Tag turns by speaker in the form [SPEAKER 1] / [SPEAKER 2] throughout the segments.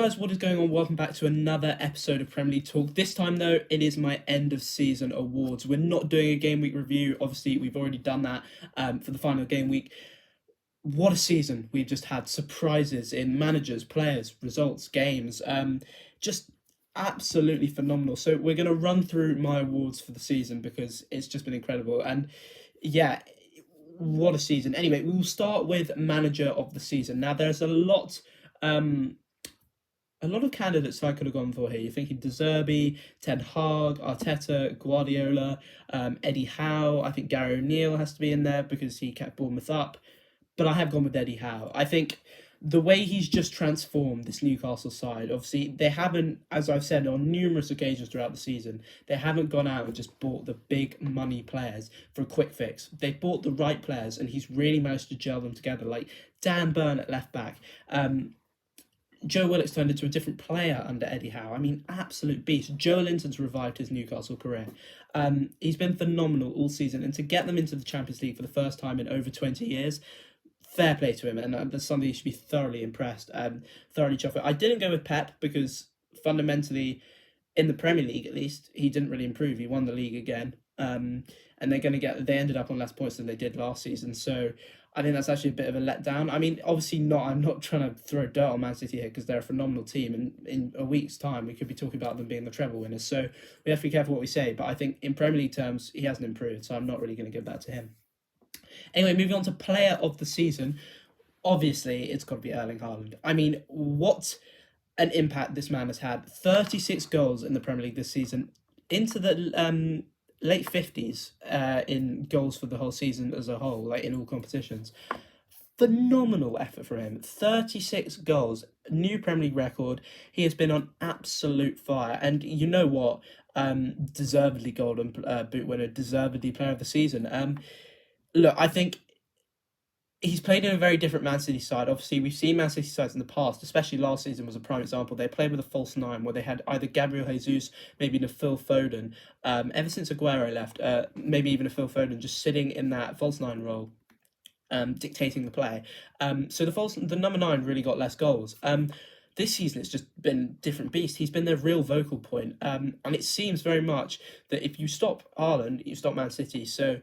[SPEAKER 1] guys, what is going on? Welcome back to another episode of Premier League Talk. This time, though, it is my end of season awards. We're not doing a game week review. Obviously, we've already done that for the final game week. What a season we've just had. Surprises in managers, players, results, games. Just absolutely phenomenal. So we're going to run through my awards for the season because it's just been incredible. And yeah, what a season. Anyway, we will start with manager of the season. Now, there's a lot of candidates I could have gone for here. You're thinking De Zerbi, Ten Hag, Arteta, Guardiola, Eddie Howe. I think Gary O'Neill has to be in there because he kept Bournemouth up. But I have gone with Eddie Howe. I think the way he's just transformed this Newcastle side, obviously, they haven't, as I've said on numerous occasions throughout the season, they haven't gone out and just bought the big money players for a quick fix. They've bought the right players and he's really managed to gel them together, like Dan Burn at left back. Joe Willock's turned into a different player under Eddie Howe. I mean, absolute beast. Joe Linton's revived his Newcastle career. He's been phenomenal all season, and to get them into the Champions League for the first time in over 20 years, fair play to him, and that's something you should be thoroughly impressed, thoroughly chuffed with. I didn't go with Pep because fundamentally, in the Premier League at least, he didn't really improve. He won the league again, and they ended up on less points than they did last season. So I think that's actually a bit of a letdown. I mean, obviously not. I'm not trying to throw dirt on Man City here because they're a phenomenal team, and in a week's time we could be talking about them being the treble winners. So we have to be careful what we say. But I think in Premier League terms, he hasn't improved. So I'm not really going to give that to him. Anyway, moving on to player of the season. Obviously, it's got to be Erling Haaland. I mean, what an impact this man has had. 36 goals in the Premier League this season, into the late 50s in goals for the whole season as a whole, like in all competitions. Phenomenal effort from him. 36 goals, new Premier League record. He has been on absolute fire. And you know what? Deservedly Golden Boot winner, deservedly Player of the Season. Look, I think he's played in a very different Man City side. Obviously, we've seen Man City sides in the past, especially last season was a prime example. They played with a false nine where they had either Gabriel Jesus, maybe even a Phil Foden. Ever since Aguero left, maybe even a Phil Foden just sitting in that false nine role, dictating the play. So the number nine really got less goals. This season, it's just been different beast. He's been their real vocal point. And it seems very much that if you stop Haaland, you stop Man City. So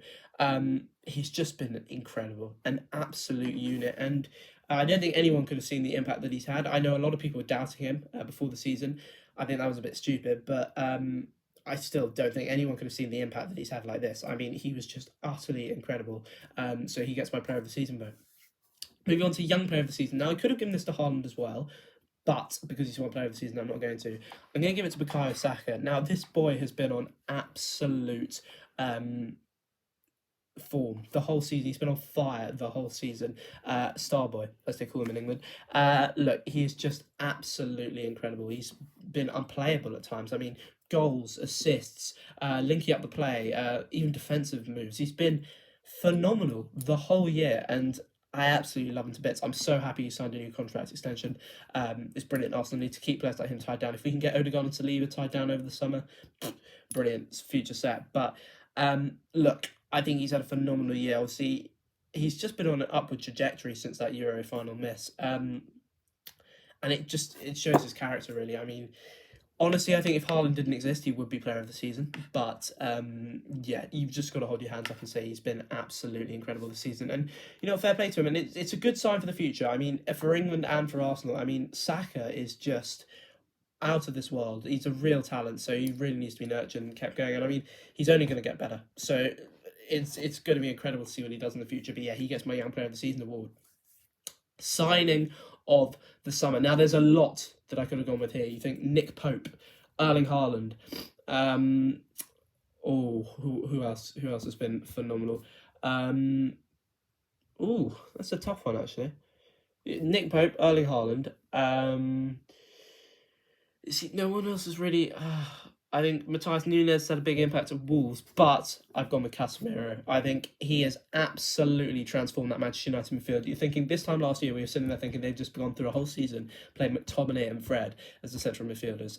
[SPEAKER 1] he's just been incredible, an absolute unit. And I don't think anyone could have seen the impact that he's had. I know a lot of people were doubting him before the season. I think that was a bit stupid, but I still don't think anyone could have seen the impact that he's had like this. I mean, he was just utterly incredible. So he gets my Player of the Season vote. Moving on to Young Player of the Season. Now, I could have given this to Haaland as well, but because he's won Player of the Season, I'm not going to. I'm going to give it to Bukayo Saka. Now, this boy has been on absolute form the whole season. He's been on fire the whole season. Starboy, as they call him in England. Look, he is just absolutely incredible. He's been unplayable at times. I mean, goals, assists, linking up the play, even defensive moves. He's been phenomenal the whole year, and I absolutely love him to bits. I'm so happy he signed a new contract extension. It's brilliant. Arsenal need to keep players like him tied down. If we can get Odegaard and Saliba tied down over the summer, brilliant. It's future set. But look, I think he's had a phenomenal year. Obviously, he's just been on an upward trajectory since that Euro final miss. And it shows his character, really. I mean, honestly, I think if Haaland didn't exist, he would be Player of the Season. But yeah, you've just got to hold your hands up and say he's been absolutely incredible this season. And, you know, fair play to him. And it's a good sign for the future. I mean, for England and for Arsenal, I mean, Saka is just out of this world. He's a real talent, so he really needs to be nurtured and kept going. And I mean, he's only going to get better. So it's going to be incredible to see what he does in the future. But yeah, he gets my Young Player of the Season award. Signing of the summer. Now, there's a lot that I could have gone with here. You think Nick Pope, Erling Haaland. Who else? Who else has been phenomenal? That's a tough one, actually. Nick Pope, Erling Haaland. No one else has really. I think Matthias Nunes had a big impact at Wolves, but I've gone with Casemiro. I think he has absolutely transformed that Manchester United midfield. You're thinking this time last year, we were sitting there thinking they've just gone through a whole season playing McTominay and Fred as the central midfielders.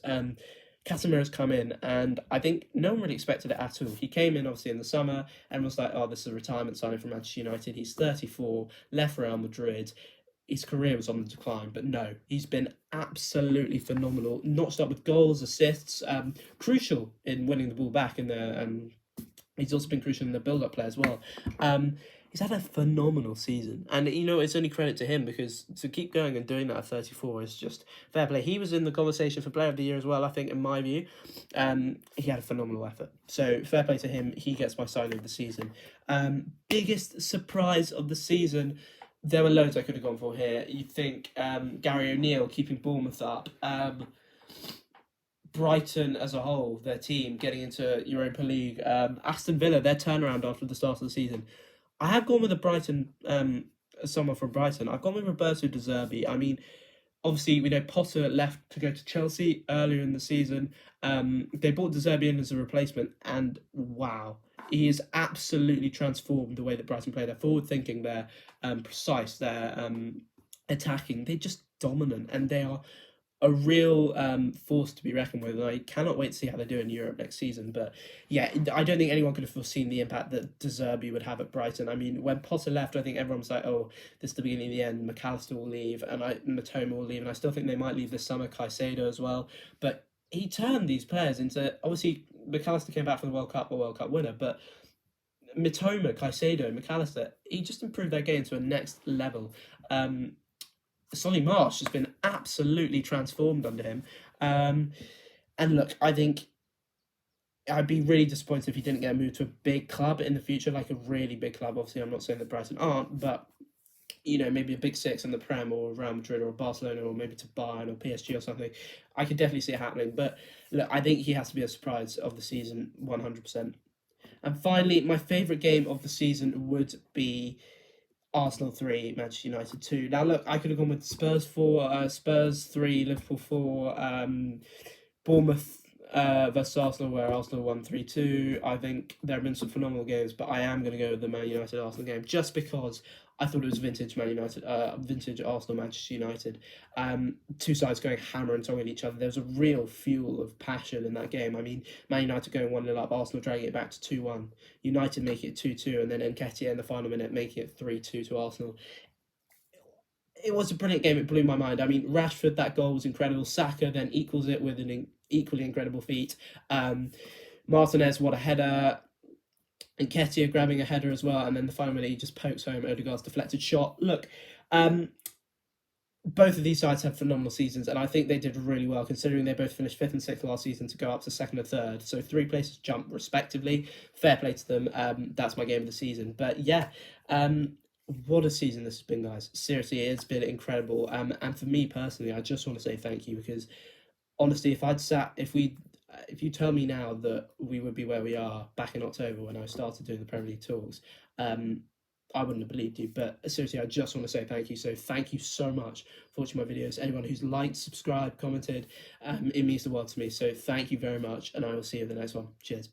[SPEAKER 1] Casemiro's come in, and I think no one really expected it at all. He came in, obviously, in the summer, and was like, oh, this is a retirement signing from Manchester United. He's 34, left Real Madrid. his career was on the decline, but no, he's been absolutely phenomenal. Not just up with goals, assists, crucial in winning the ball back in the. He's also been crucial in the build-up play as well. He's had a phenomenal season, and it's only credit to him, because to keep going and doing that at 34 is just fair play. He was in the conversation for Player of the Year as well, I think, in my view. He had a phenomenal effort, so fair play to him. He gets my signing of the season. Biggest surprise of the season. There were loads I could have gone for here. You'd think Gary O'Neill keeping Bournemouth up. Brighton as a whole, their team getting into Europa League. Aston Villa, their turnaround after the start of the season. I have gone with a Brighton, someone from Brighton. I've gone with Roberto De Zerbi. I mean, obviously, we know Potter left to go to Chelsea earlier in the season. They brought De Zerbi in as a replacement, and wow, he has absolutely transformed the way that Brighton play. They're forward-thinking, they're precise, they're attacking. They're just dominant, and they are a real force to be reckoned with. And I cannot wait to see how they do in Europe next season. But yeah, I don't think anyone could have foreseen the impact that De Zerbi would have at Brighton. I mean, when Potter left, I think everyone was like, oh, this is the beginning of the end. McAllister will leave, and Matoma will leave, and I still think they might leave this summer, Caicedo as well. But he turned these players into, obviously, McAllister came back from the World Cup, a World Cup winner, but Mitoma, Caicedo, McAllister, he just improved their game to a next level. Solly Marsh has been absolutely transformed under him. And look, I think I'd be really disappointed if he didn't get moved to a big club in the future, like a really big club. Obviously, I'm not saying that Brighton aren't, but maybe a big six in the Prem, or Real Madrid, or Barcelona, or maybe to Bayern or PSG or something. I could definitely see it happening. But look, I think he has to be a surprise of the season, 100%. And finally, my favourite game of the season would be Arsenal 3, Manchester United 2. Now, look, I could have gone with Spurs 4, Spurs 3, Liverpool 4, Bournemouth versus Arsenal, where Arsenal won 3-2. I think there have been some phenomenal games, but I am going to go with the Man United Arsenal game, just because I thought it was vintage Man United, vintage Arsenal Manchester United. Two sides going hammer and tong at each other. There was a real fuel of passion in that game. I mean, Man United going 1-0 up, Arsenal dragging it back to 2-1, United making it 2-2, and then Nketiah in the final minute making it 3-2 to Arsenal. It was a brilliant game. It blew my mind. I mean, Rashford, that goal was incredible. Saka then equals it with an equally incredible feat. Martinez, what a header. Nketiah grabbing a header as well, and then the final minute he just pokes home Odegaard's deflected shot. Look, both of these sides have phenomenal seasons, and I think they did really well, considering they both finished 5th and 6th last season to go up to 2nd and 3rd. So 3 places jump respectively. Fair play to them. That's my game of the season. But yeah, what a season this has been, guys. Seriously, it's been incredible. And for me personally, I just want to say thank you, because honestly, if you tell me now that we would be where we are back in October when I started doing the Premier League talks, I wouldn't have believed you. But seriously, I just want to say thank you. So thank you so much for watching my videos. Anyone who's liked, subscribed, commented, it means the world to me. So thank you very much, and I will see you in the next one. Cheers.